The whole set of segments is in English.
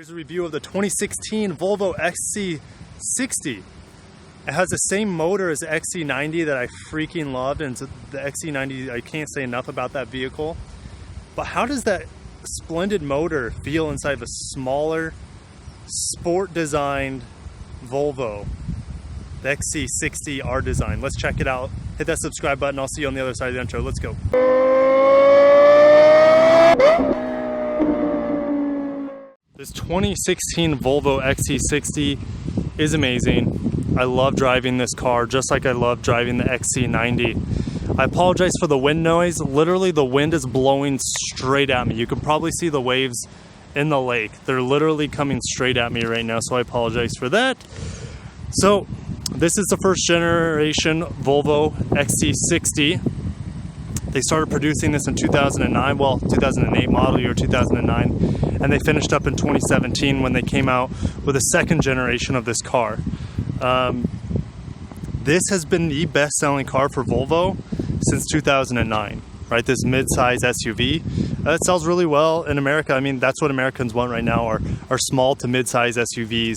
Here's a review of the 2016 Volvo XC60. It has the same motor as the XC90 that I freaking loved, and the XC90, I can't say enough about that vehicle. But how does that splendid motor feel inside of a smaller, sport-designed Volvo? The XC60 R design. Let's check it out. Hit that subscribe button. I'll see you on the other side of the intro. Let's go. This 2016 Volvo XC60 is amazing. I love driving this car just like I love driving the XC90. I apologize for the wind noise. Literally the wind is blowing straight at me. You can probably see the waves in the lake. They're literally coming straight at me right now, so I apologize for that. So this is the first generation Volvo XC60. They started producing this in 2009, well, 2008 model year, 2009, and they finished up in 2017 when they came out with a second generation of this car. This has been the best-selling car for Volvo since 2009, right? This mid-size SUV. It sells really well in America. I mean, that's what Americans want right now, are small to mid-size SUVs.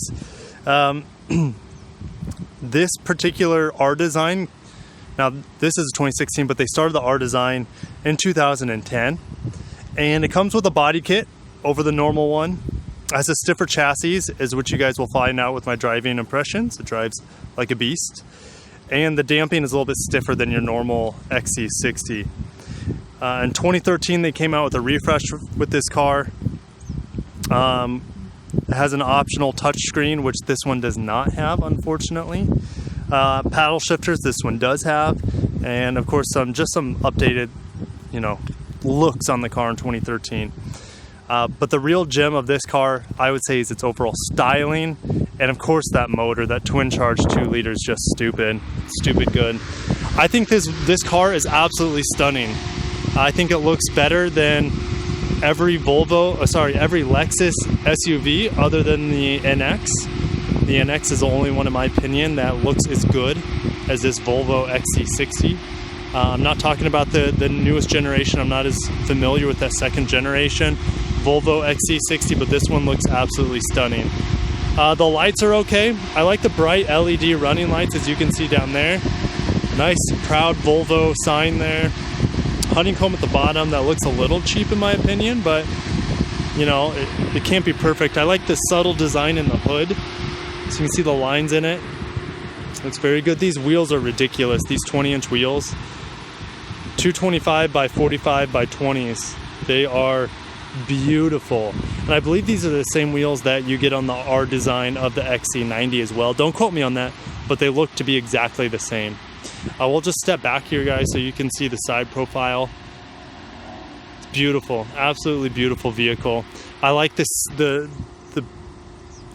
This particular R design, now this is 2016, but they started the R design in 2010, and it comes with a body kit over the normal one. It has a stiffer chassis, is what you guys will find out with my driving impressions. It drives like a beast, and the damping is a little bit stiffer than your normal XC60. In 2013, they came out with a refresh with this car. It has an optional touchscreen, which this one does not have, unfortunately. Paddle shifters, this one does have, and of course some updated, looks on the car in 2013. But the real gem of this car, I would say, is its overall styling, and of course that motor, that twin charge 2 liter, is just stupid good. I think this car is absolutely stunning. I think it looks better than every every Lexus SUV other than the NX. The NX is the only one, in my opinion, that looks as good as this Volvo XC60. I'm not talking about the newest generation. I'm not as familiar with that second generation Volvo XC60, but this one looks absolutely stunning. The lights are okay. I like the bright LED running lights, as you can see down there. Nice, proud Volvo sign there. Honeycomb at the bottom, that looks a little cheap in my opinion, but it can't be perfect. I like the subtle design in the hood, so you can see the lines in it. Looks very good. These wheels are ridiculous, these 20-inch wheels. 225 by 45 by 20s. They are beautiful. And I believe these are the same wheels that you get on the R design of the XC90 as well. Don't quote me on that, but they look to be exactly the same. We'll just step back here, guys, so you can see the side profile. It's beautiful, absolutely beautiful vehicle. I like the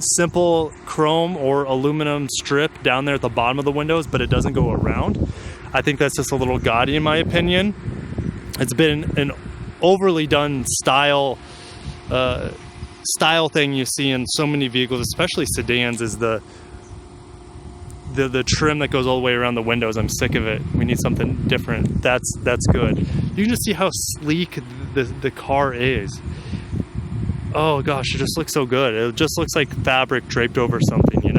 simple chrome or aluminum strip down there at the bottom of the windows, but it doesn't go around. I think that's just a little gaudy in my opinion. It's been an overly done style thing you see in so many vehicles, especially sedans, is the trim that goes all the way around the windows. I'm sick of it. We need something different. That's good. You can just see how sleek the car is. Oh gosh, it just looks so good. It just looks like fabric draped over something,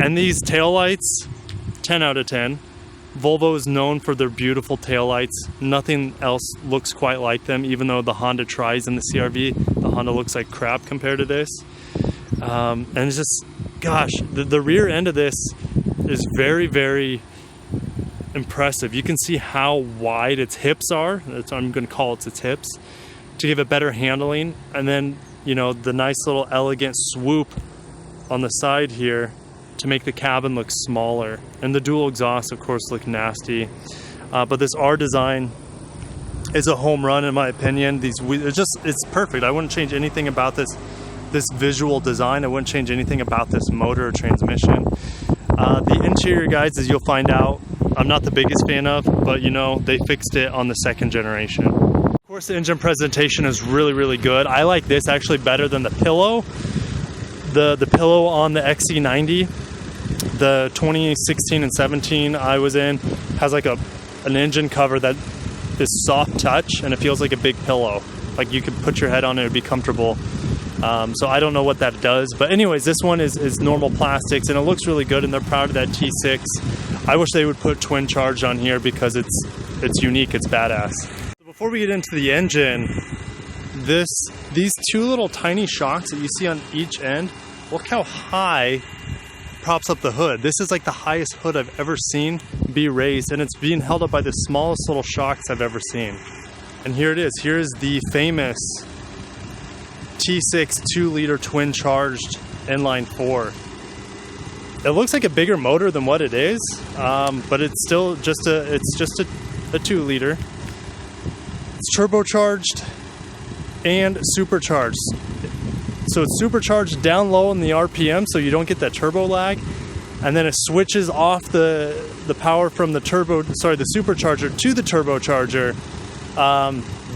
And these taillights, 10 out of 10. Volvo is known for their beautiful taillights. Nothing else looks quite like them, even though the Honda tries in the CR-V. The Honda looks like crap compared to this. And it's just, gosh, the rear end of this is very, very impressive. You can see how wide its hips are. That's what I'm going to call its hips, to give it better handling. And then, the nice little elegant swoop on the side here to make the cabin look smaller. And the dual exhaust, of course, look nasty. But this R design is a home run, in my opinion. It's perfect. I wouldn't change anything about this visual design. I wouldn't change anything about this motor or transmission. The interior, guys, as you'll find out, I'm not the biggest fan of, but they fixed it on the second generation. Of course, the engine presentation is really, really good. I like this actually better than the pillow. The pillow on the XC90, the 2016 and 17 I was in, has like an engine cover that is soft touch, and it feels like a big pillow. Like you could put your head on it, it'd be comfortable. So I don't know what that does, but anyways, this one is normal plastics and it looks really good, and they're proud of that T6. I wish they would put twin charge on here because it's unique, it's badass. Before we get into the engine, these two little tiny shocks that you see on each end, look how high props up the hood. This is like the highest hood I've ever seen be raised, and it's being held up by the smallest little shocks I've ever seen. And here it is. Here's the famous T6 2-liter twin charged inline 4. It looks like a bigger motor than what it is, but it's still just a 2-liter. It's turbocharged and supercharged. So it's supercharged down low in the RPM so you don't get that turbo lag, and then it switches off the power from the supercharger to the turbocharger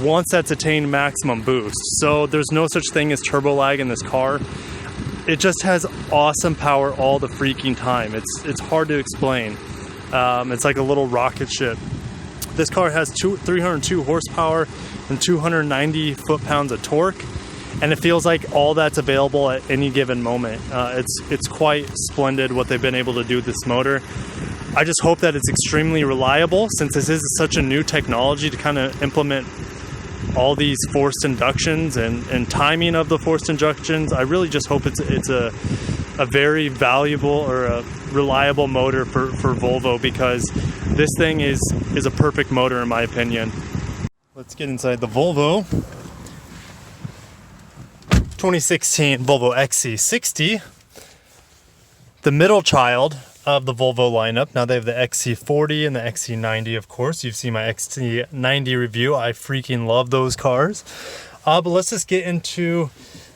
once that's attained maximum boost. So there's no such thing as turbo lag in this car. It just has awesome power all the freaking time. It's hard to explain. It's like a little rocket ship. This car has 302 horsepower and 290 foot-pounds of torque, and it feels like all that's available at any given moment. It's quite splendid what they've been able to do with this motor. I just hope that it's extremely reliable, since this is such a new technology to kind of implement all these forced inductions and timing of the forced inductions. I really just hope it's a very valuable or a reliable motor for Volvo, because this thing is a perfect motor in my opinion. Let's get inside the Volvo. 2016 Volvo XC60, the middle child of the Volvo lineup. Now they have the XC40 and the XC90, of course. You've seen my XC90 review. I freaking love those cars. But let's just get into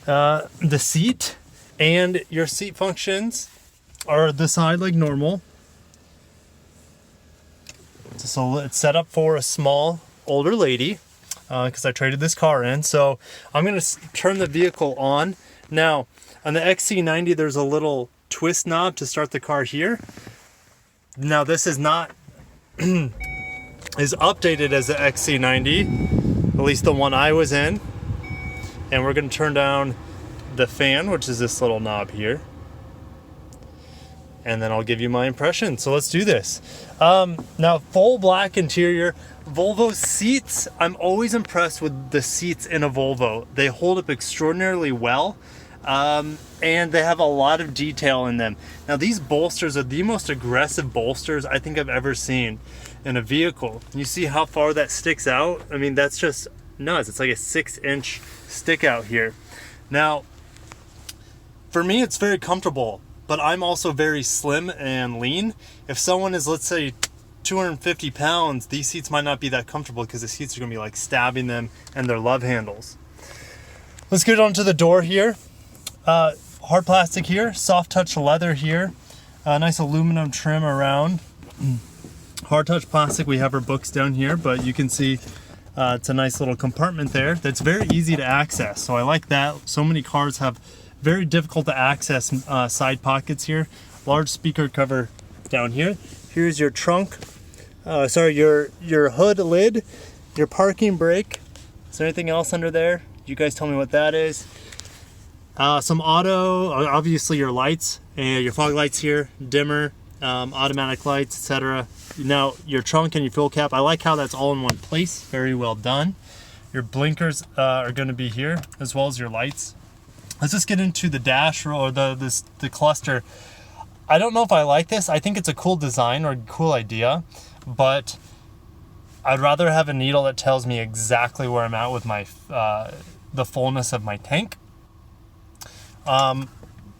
the seat. And your seat functions are the side like normal. So it's set up for a small, older lady, because I traded this car in. So I'm going to turn the vehicle on. Now, on the XC90, there's a little twist knob to start the car here. Now this is not is updated as the XC90, at least the one I was in. And we're going to turn down the fan, which is this little knob here, and then I'll give you my impression. So let's do this. Now, full black interior. Volvo seats, I'm always impressed with the seats in a Volvo. They hold up extraordinarily well. And they have a lot of detail in them. Now these bolsters are the most aggressive bolsters I think I've ever seen in a vehicle. You see how far that sticks out? I mean, that's just nuts. It's like a 6-inch stick out here. Now, for me, it's very comfortable, but I'm also very slim and lean. If someone is, let's say, 250 pounds, these seats might not be that comfortable because the seats are gonna be like stabbing them and their love handles. Let's get onto the door here. Hard plastic here, soft touch leather here, nice aluminum trim around. Hard touch plastic, we have our books down here, but you can see it's a nice little compartment there that's very easy to access. So I like that. So many cars have very difficult to access side pockets here. Large speaker cover down here. Here's your trunk, your hood lid, your parking brake. Is there anything else under there? You guys tell me what that is. Some auto, obviously your lights, and your fog lights here, dimmer, automatic lights, etc. Now your trunk and your fuel cap, I like how that's all in one place. Very well done. Your blinkers are going to be here, as well as your lights. Let's just get into the dash or the cluster. I don't know if I like this. I think it's a cool design or a cool idea, but I'd rather have a needle that tells me exactly where I'm at with my the fullness of my tank.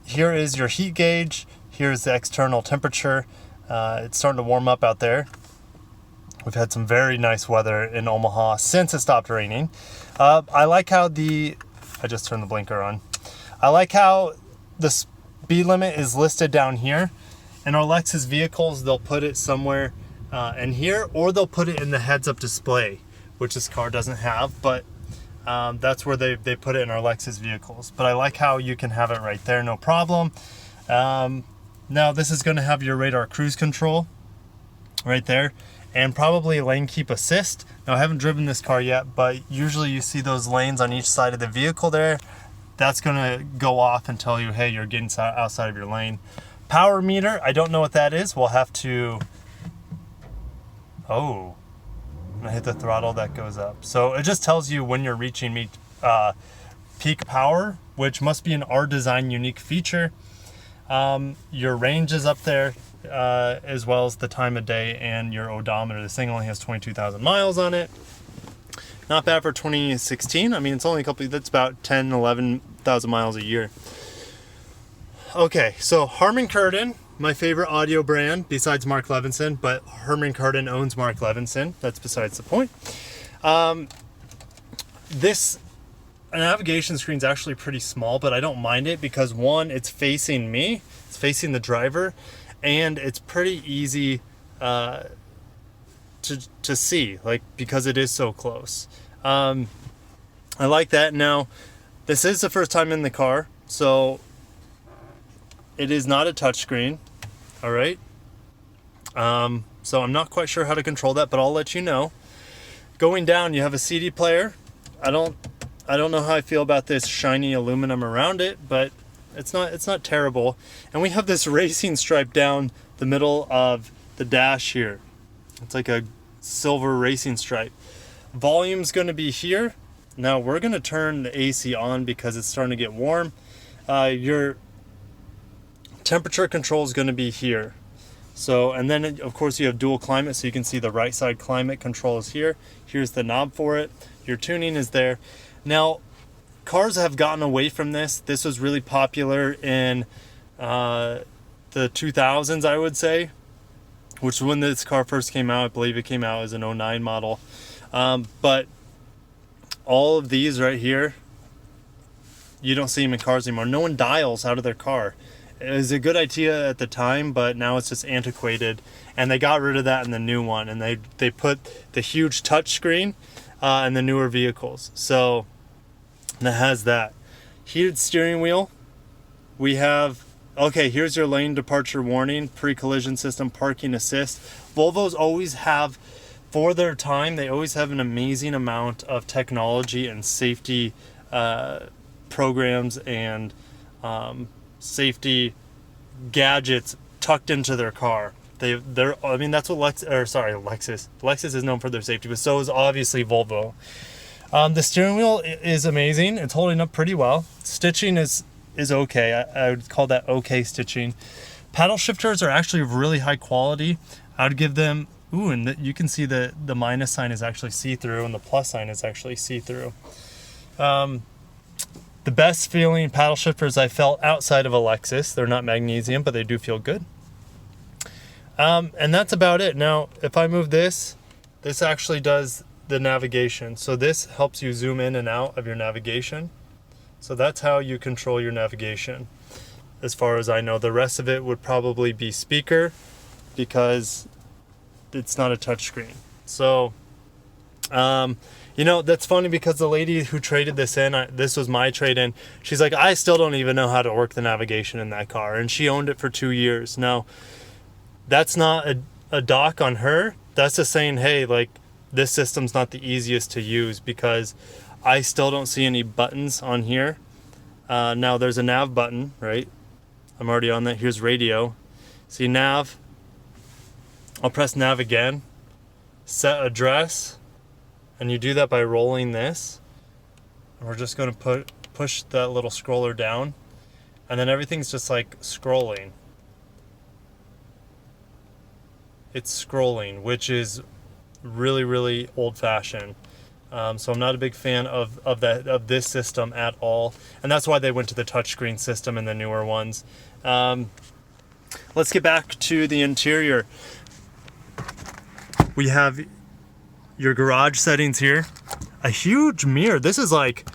Here is your heat gauge. Here's the external temperature. It's starting to warm up out there. We've had some very nice weather in Omaha since it stopped raining. I like how I just turned the blinker on. I like how the speed limit is listed down here. In our Lexus vehicles, they'll put it somewhere in here, or they'll put it in the heads-up display, which this car doesn't have, but that's where they put it in our Lexus vehicles. But I like how you can have it right there, no problem. Now this is going to have your radar cruise control right there, and probably lane keep assist. Now I haven't driven this car yet, but usually you see those lanes on each side of the vehicle there. that's gonna go off and tell you, hey, you're getting outside of your lane. Power meter, I don't know what that is. We'll have to, oh, when I hit the throttle, that goes up. So it just tells you when you're reaching peak power, which must be an R Design unique feature. Your range is up there, as well as the time of day and your odometer. This thing only has 22,000 miles on it. Not bad for 2016. I mean, it's only that's about 10, 11,000 miles a year. Okay, so Harman Kardon, my favorite audio brand besides Mark Levinson, but Harman Kardon owns Mark Levinson. That's besides the point. This navigation screen is actually pretty small, but I don't mind it because one, it's facing me, it's facing the driver, and it's pretty easy to see, like, because it is so close. I like that. Now, this is the first time in the car, so it is not a touchscreen. All right. So I'm not quite sure how to control that, but I'll let you know. Going down, you have a CD player. I don't know how I feel about this shiny aluminum around it, but it's not terrible. And we have this racing stripe down the middle of the dash here. It's like a silver racing stripe. Volume's going to be here. Now we're going to turn the AC on because it's starting to get warm. Your temperature control is going to be here. So, and then of course you have dual climate, so you can see the right side climate control is here. Here's the knob for it. Your tuning is there. Now, cars have gotten away from this. This was really popular in the 2000s, I would say, which is when this car first came out. I believe it came out as an 09 model. But all of these right here, you don't see them in cars anymore. No one dials out of their car. It was a good idea at the time, but now it's just antiquated. And they got rid of that in the new one. And they put the huge touch screen in the newer vehicles. So that has that. Heated steering wheel. We have, okay, here's your lane departure warning, pre-collision system, parking assist. Volvos always have, for their time, they always have an amazing amount of technology and safety programs and safety gadgets tucked into their car. I mean, that's what Lexus is known for their safety, but so is obviously Volvo. The steering wheel is amazing. It's holding up pretty well. Stitching is okay. I would call that okay stitching. Paddle shifters are actually really high quality. I would give them, and you can see the minus sign is actually see-through and the plus sign is actually see-through. The best feeling paddle shifters I felt outside of a Lexus. They're not magnesium, but they do feel good. And that's about it. Now, if I move this actually does the navigation. So this helps you zoom in and out of your navigation. So that's how you control your navigation, as far as I know. The rest of it would probably be speaker because it's not a touchscreen. So, that's funny because the lady who traded this in, this was my trade-in, she's like, I still don't even know how to work the navigation in that car. And she owned it for 2 years. Now, that's not a dock on her. That's just saying, hey, like, this system's not the easiest to use because I still don't see any buttons on here. Now, there's a nav button, right? I'm already on that. Here's radio. See nav. I'll press nav again. Set address. And you do that by rolling this. And we're just going to push that little scroller down. And then everything's just like scrolling. It's scrolling, which is really, really old-fashioned. So I'm not a big fan of this system at all. And that's why they went to the touchscreen system in the newer ones. Let's get back to the interior. We have your garage settings here. A huge mirror. This is like,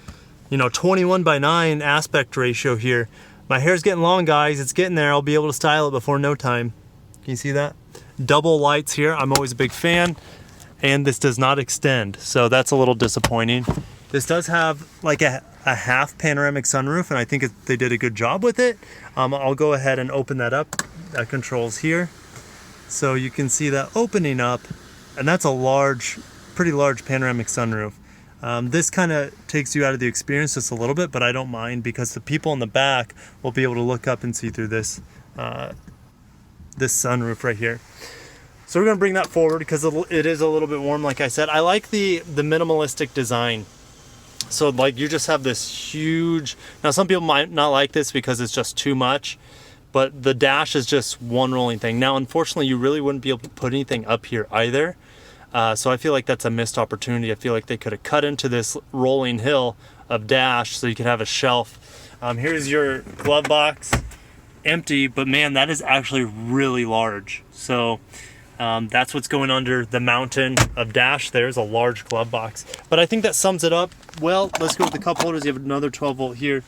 21:9 aspect ratio here. My hair's getting long, guys. It's getting there. I'll be able to style it before no time. Can you see that? Double lights here. I'm always a big fan. And this does not extend, so that's a little disappointing. This does have like a half panoramic sunroof, and I think they did a good job with it. I'll go ahead and open that up. That controls here. So you can see that opening up, and that's a pretty large panoramic sunroof. This kind of takes you out of the experience just a little bit, but I don't mind because the people in the back will be able to look up and see through this this sunroof right here. So we're going to bring that forward because it is a little bit warm, like I said. I like the minimalistic design. So like you just have this huge, now some people might not like this because it's just too much, but the dash is just one rolling thing. Now unfortunately you really wouldn't be able to put anything up here either. So I feel like that's a missed opportunity. I feel like they could have cut into this rolling hill of dash so you could have a shelf. Here's your glove box, empty, but man, that is actually really large. So that's what's going under the mountain of dash. There's a large glove box, but I think that sums it up well. Let's go with the cup holders. You have another 12 volt here.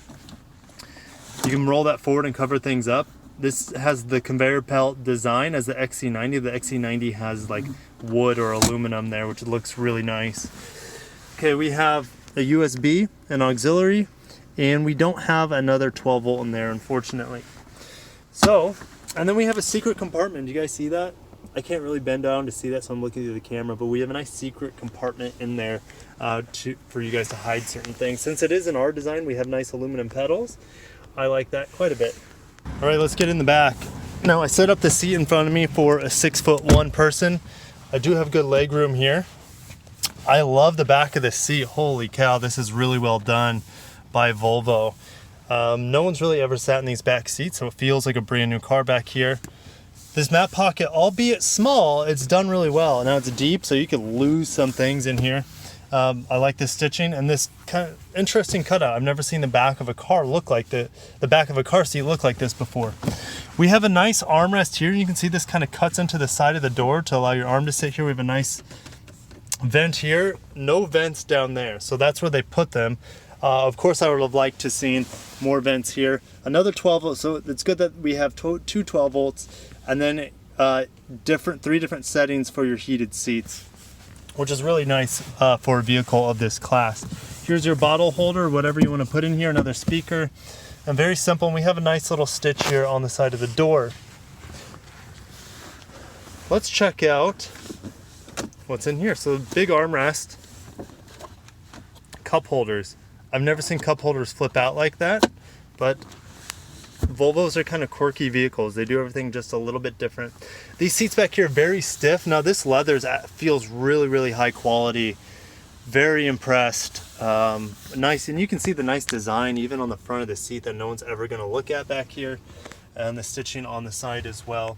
You can roll that forward and cover things up. This has the conveyor belt design as the XC90. The XC90 has like wood or aluminum there, which looks really nice. Okay, we have a USB, an auxiliary, and we don't have another 12 volt in there, unfortunately. So, and then we have a secret compartment. Do you guys see that? I can't really bend down to see that, so I'm looking through the camera, but we have a nice secret compartment in there for you guys to hide certain things. Since it is in our design, we have nice aluminum pedals. I like that quite a bit. All right, let's get in the back. Now, I set up the seat in front of me for a 6'1" person. I do have good leg room here. I love the back of the seat. Holy cow, this is really well done by Volvo. No one's really ever sat in these back seats, so it feels like a brand new car back here. This mat pocket, albeit small, it's done really well. Now it's deep, so you could lose some things in here. I like this stitching and this kind of interesting cutout. I've never seen the back of a car look like the back of a car seat look like this before. We have a nice armrest here. You can see this kind of cuts into the side of the door to allow your arm to sit here. We have a nice vent here, no vents down there. So that's where they put them. Of course, I would have liked to seen more vents here. Another 12 volts, so it's good that we have two 12 volts and then three different settings for your heated seats, which is really nice for a vehicle of this class. Here's your bottle holder, whatever you want to put in here, another speaker, and very simple. And we have a nice little stitch here on the side of the door. Let's check out what's in here. So big armrest, cup holders. I've never seen cup holders flip out like that, but Volvos are kind of quirky vehicles. They do everything just a little bit different. These seats back here are very stiff. Now this leather feels really, really high quality. Very impressed. Nice, and you can see the nice design even on the front of the seat that no one's ever going to look at back here, and the stitching on the side as well.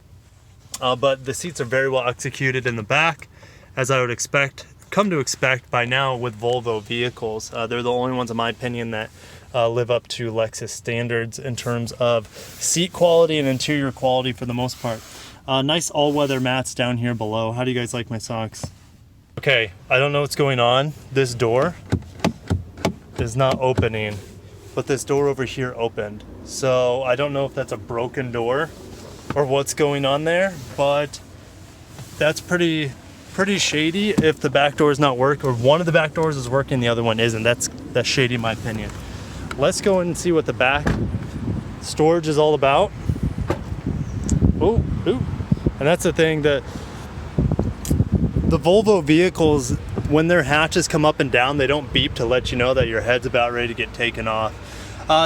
But the seats are very well executed in the back, as I would come to expect by now with Volvo vehicles. They're the only ones, in my opinion, that live up to Lexus standards in terms of seat quality and interior quality for the most part. Nice all-weather mats down here below. How do you guys like my socks? Okay, I don't know what's going on. This door is not opening, but this door over here opened. So I don't know if that's a broken door or what's going on there, but that's pretty shady if the back door is not working, or one of the back doors is working, the other one isn't. That's shady in my opinion. Let's go and see what the back storage is all about. Ooh. And that's the thing, that the Volvo vehicles, when their hatches come up and down, they don't beep to let you know that your head's about ready to get taken off.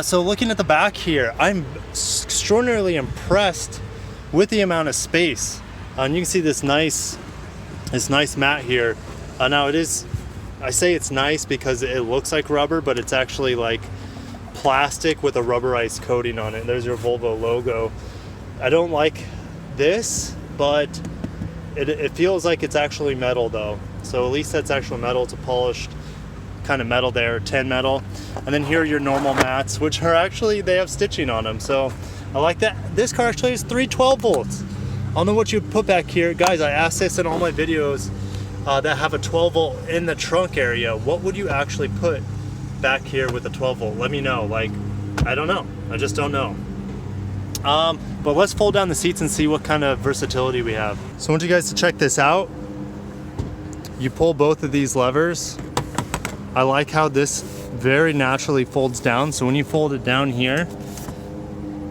So looking at the back here, I'm extraordinarily impressed with the amount of space. And you can see this nice mat here. Now I say it's nice because it looks like rubber, but it's actually like plastic with a rubberized coating on it. There's your Volvo logo. I don't like this, but it feels like it's actually metal though. So at least that's actual metal. It's a polished kind of metal there, tin metal. And then here are your normal mats, which are actually, they have stitching on them. So I like that. This car actually has 3 12 volts. I don't know what you put back here. Guys, I asked this in all my videos that have a 12 volt in the trunk area. What would you actually put back here with a 12 volt? Let me know. Like, I don't know. I just don't know. But let's fold down the seats and see what kind of versatility we have. So I want you guys to check this out. You pull both of these levers. I like how this very naturally folds down. So when you fold it down here,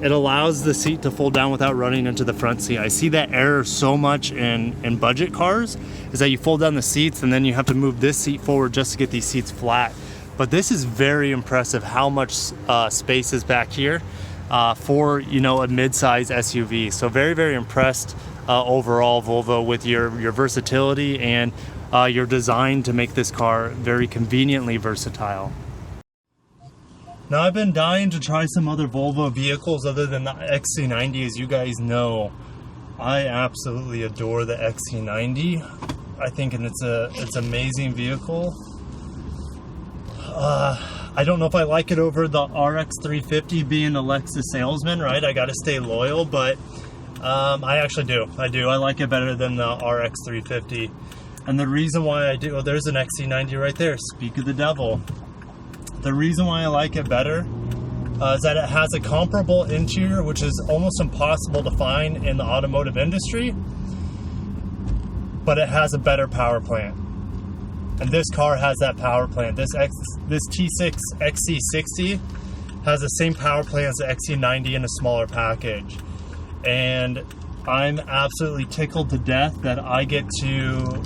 It allows the seat to fold down without running into the front seat. I see that error so much in budget cars, is that you fold down the seats and then you have to move this seat forward just to get these seats flat. But this is very impressive how much space is back here for, you know, a mid-size SUV. So very, very impressed overall, Volvo, with your versatility and your design to make this car very conveniently versatile. Now, I've been dying to try some other Volvo vehicles other than the XC90. As you guys know, I absolutely adore the XC90. I think it's an amazing vehicle. I don't know if I like it over the RX 350, being a Lexus salesman, right? I got to stay loyal, but I actually do. I like it better than the RX 350. And the reason why I do, oh, there's an XC90 right there. Speak of the devil. The reason why I like it better is that it has a comparable interior, which is almost impossible to find in the automotive industry, but it has a better power plant. And this car has that power plant. This T6 XC60 has the same power plant as the XC90 in a smaller package. And I'm absolutely tickled to death that I get to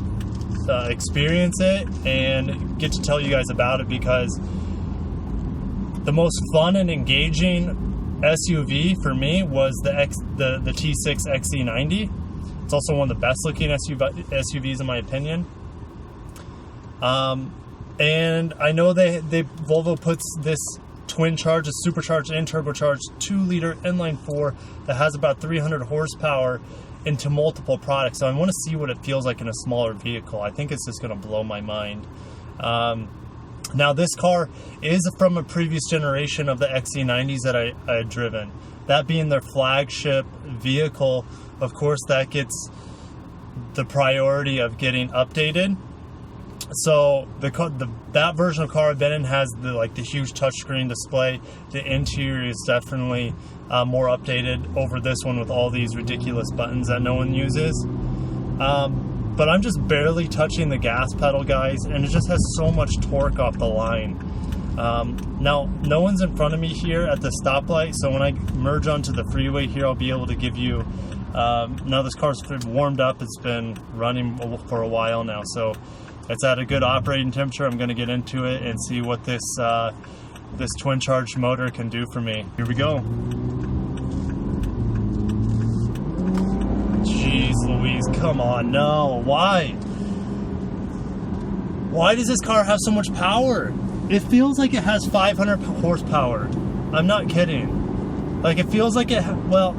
experience it and get to tell you guys about it, because the most fun and engaging SUV for me was the T6 XC90. It's also one of the best looking SUVs in my opinion. And I know Volvo puts this twin charge, a supercharged and turbocharged 2-liter inline 4 that has about 300 horsepower into multiple products. So I want to see what it feels like in a smaller vehicle. I think it's just going to blow my mind. Now, this car is from a previous generation of the XC90s that I had driven. That being their flagship vehicle, of course, that gets the priority of getting updated. So that version of car I've been in has the huge touchscreen display. The interior is definitely more updated over this one with all these ridiculous buttons that no one uses. But I'm just barely touching the gas pedal, guys, and it just has so much torque off the line. Now, no one's in front of me here at the stoplight, so when I merge onto the freeway here, I'll be able to give you... now this car's warmed up. It's been running for a while now, so it's at a good operating temperature. I'm going to get into it and see what this twin charged motor can do for me. Here we go. Jeez Louise, come on, no, why? Why does this car have so much power? It feels like it has 500 horsepower. I'm not kidding. Like, it feels like well,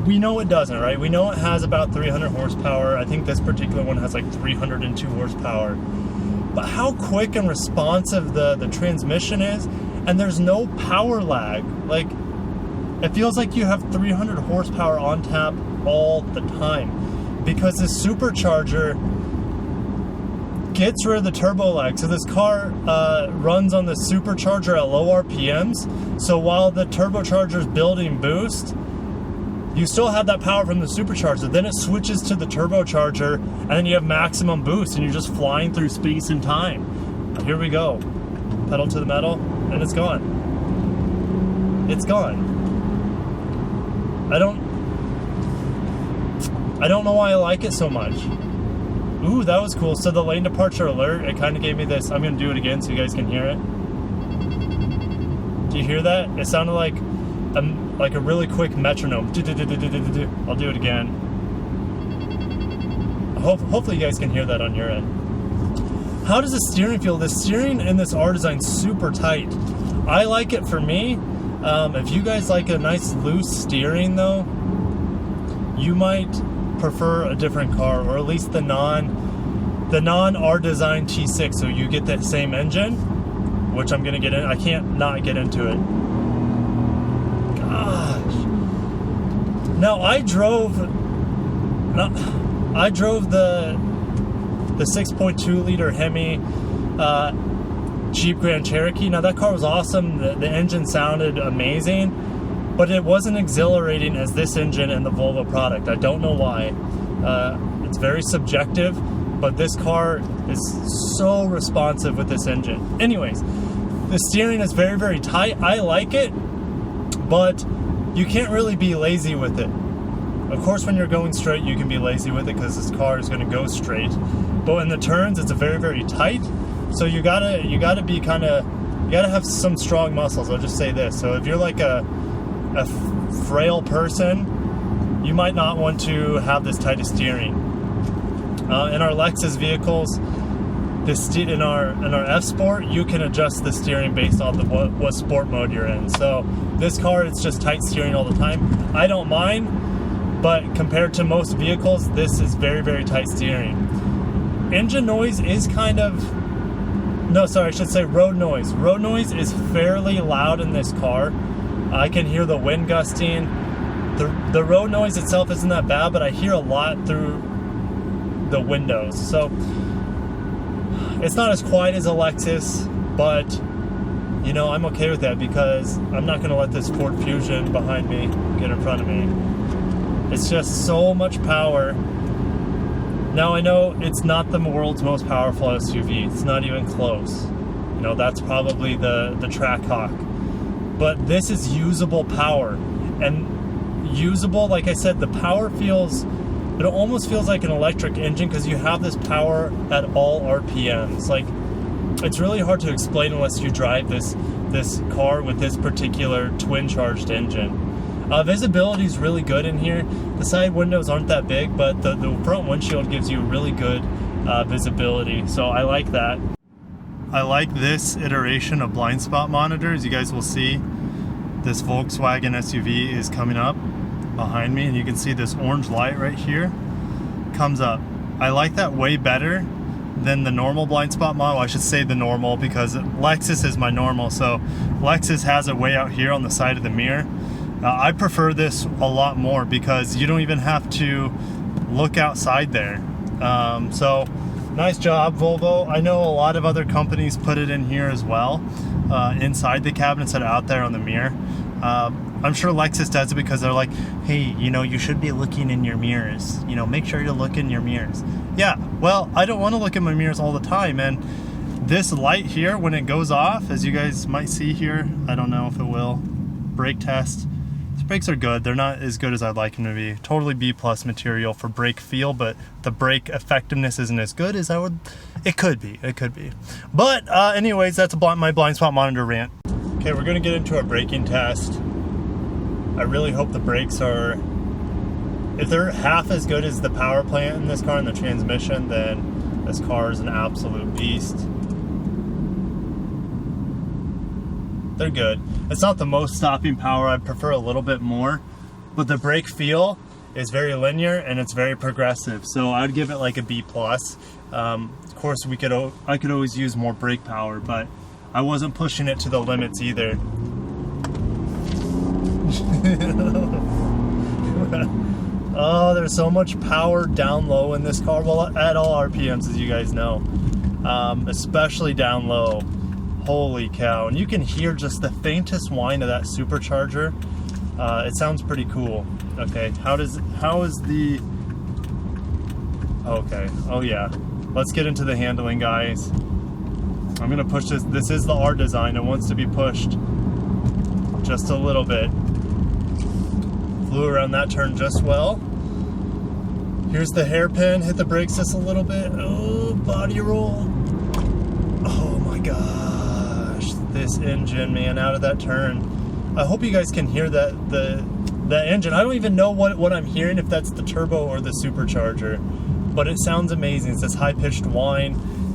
we know it doesn't, right? We know it has about 300 horsepower. I think this particular one has like 302 horsepower. But how quick and responsive the transmission is, and there's no power lag. Like, it feels like you have 300 horsepower on tap all the time, because this supercharger gets rid of the turbo lag. So this car runs on the supercharger at low RPMs. So while the turbocharger is building boost, you still have that power from the supercharger. Then it switches to the turbocharger, and then you have maximum boost, and you're just flying through space and time. Here we go. Pedal to the metal, and it's gone. It's gone. I don't know why I like it so much. Ooh, that was cool. So the lane departure alert, it kind of gave me this. I'm going to do it again so you guys can hear it. Do you hear that? It sounded like a really quick metronome. I'll do it again. Hopefully you guys can hear that on your end. How does the steering feel? The steering in this R design is super tight. I like it for me. If you guys like a nice loose steering though, you might prefer a different car, or at least the non R design T6, so you get that same engine, which I'm gonna get in. I can't not get into it. Gosh. Now I drove the 6.2 liter Hemi Jeep Grand Cherokee. Now that car was awesome. The engine sounded amazing, but it wasn't exhilarating as this engine and the Volvo product. I don't know why. It's very subjective, but this car is so responsive with this engine. Anyways, the steering is very, very tight. I like it, but you can't really be lazy with it. Of course, when you're going straight, you can be lazy with it because this car is going to go straight. But in the turns, it's a very, very tight. So you gotta be kind of, you gotta have some strong muscles. I'll just say this. So if you're like a frail person, you might not want to have this tight of steering. In our Lexus vehicles, in our F Sport, you can adjust the steering based on what sport mode you're in. So this car, it's just tight steering all the time. I don't mind. But compared to most vehicles, this is very, very tight steering. Engine noise is kind of, no, sorry, I should say road noise. Road noise is fairly loud in this car. I can hear the wind gusting. The road noise itself isn't that bad, but I hear a lot through the windows. So it's not as quiet as a Lexus, but you know, I'm okay with that because I'm not going to let this Ford Fusion behind me get in front of me. It's just so much power. Now I know it's not the world's most powerful SUV. It's not even close. You know, that's probably the Trackhawk. But this is usable power. And usable, like I said, the power feels, it almost feels like an electric engine because you have this power at all RPMs. Like, it's really hard to explain unless you drive this car with this particular twin-charged engine. Visibility is really good in here. The side windows aren't that big, but the front windshield gives you really good visibility. So I like that. I like this iteration of blind spot monitors. You guys will see this Volkswagen SUV is coming up behind me, and you can see this orange light right here comes up. I like that way better than the normal blind spot model. I should say the normal because Lexus is my normal. So Lexus has it way out here on the side of the mirror. I prefer this a lot more because you don't even have to look outside there. So nice job, Volvo. I know a lot of other companies put it in here as well, inside the cabin instead of out there on the mirror. I'm sure Lexus does it because they're like, hey, you know, you should be looking in your mirrors. You know, make sure you look in your mirrors. Yeah, well, I don't want to look in my mirrors all the time, and this light here, when it goes off, as you guys might see here, I don't know if it will, brake test. Brakes are good. They're not as good as I'd like them to be. Totally B+ material for brake feel, but the brake effectiveness isn't as good as it could be. It could be. But anyways, that's my blind spot monitor rant. Okay, we're gonna get into our braking test. I really hope the brakes are, if they're half as good as the power plant in this car and the transmission, then this car is an absolute beast. They're good. It's not the most stopping power. I prefer a little bit more, but the brake feel is very linear and it's very progressive. So I'd give it like a B+. Of course, I could always use more brake power, but I wasn't pushing it to the limits either. Oh, there's so much power down low in this car. Well, at all RPMs, as you guys know, especially down low. Holy cow. And you can hear just the faintest whine of that supercharger. It sounds pretty cool. Okay, how is the, okay, oh yeah. Let's get into the handling, guys. I'm gonna push this. This is the R design. It wants to be pushed just a little bit. Flew around that turn just well. Here's the hairpin. Hit the brakes just a little bit. Oh, body roll. Oh my god. This engine, man, out of that turn. I hope you guys can hear that the engine. I don't even know what I'm hearing, if that's the turbo or the supercharger, but it sounds amazing. It's this high-pitched whine,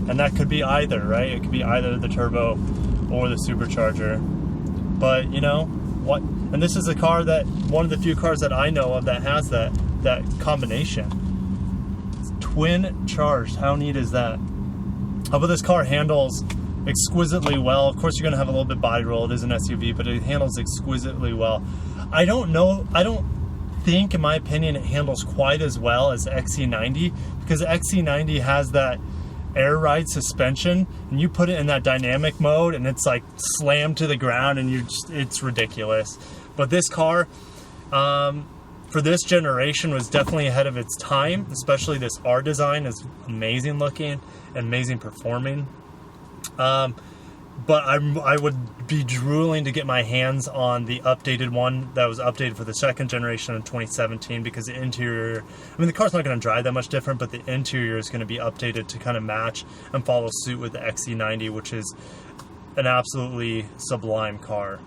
and that could be either, right? It could be either the turbo or the supercharger. But you know what? And this is a car that, one of the few cars that I know of that has that combination. It's twin charged. How neat is that? How about this car handles exquisitely well. Of course, you're going to have a little bit body roll. It is an SUV, but it handles exquisitely well. I don't think, in my opinion, it handles quite as well as the XC90, because the XC90 has that air ride suspension, and you put it in that dynamic mode and it's like slammed to the ground, and it's ridiculous. But this car, for this generation, was definitely ahead of its time. Especially this R design is amazing looking and amazing performing. but I would be drooling to get my hands on the updated one that was updated for the second generation in 2017, because the interior, I mean, the car's not going to drive that much different, but the interior is going to be updated to kind of match and follow suit with the XC90, which is an absolutely sublime car.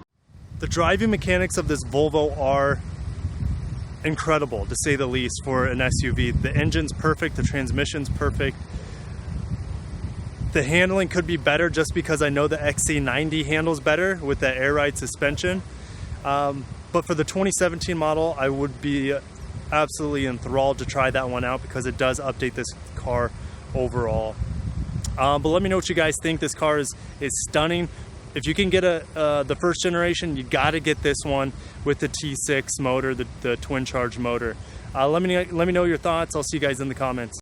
The driving mechanics of this Volvo are incredible, to say the least, for an SUV. The engine's perfect, the transmission's perfect. The handling could be better just because I know the XC90 handles better with that air ride suspension. But for the 2017 model, I would be absolutely enthralled to try that one out because it does update this car overall. But let me know what you guys think. This car is stunning. If you can get the first generation, you got to get this one with the T6 motor, the twin charge motor. Let me know your thoughts. I'll see you guys in the comments.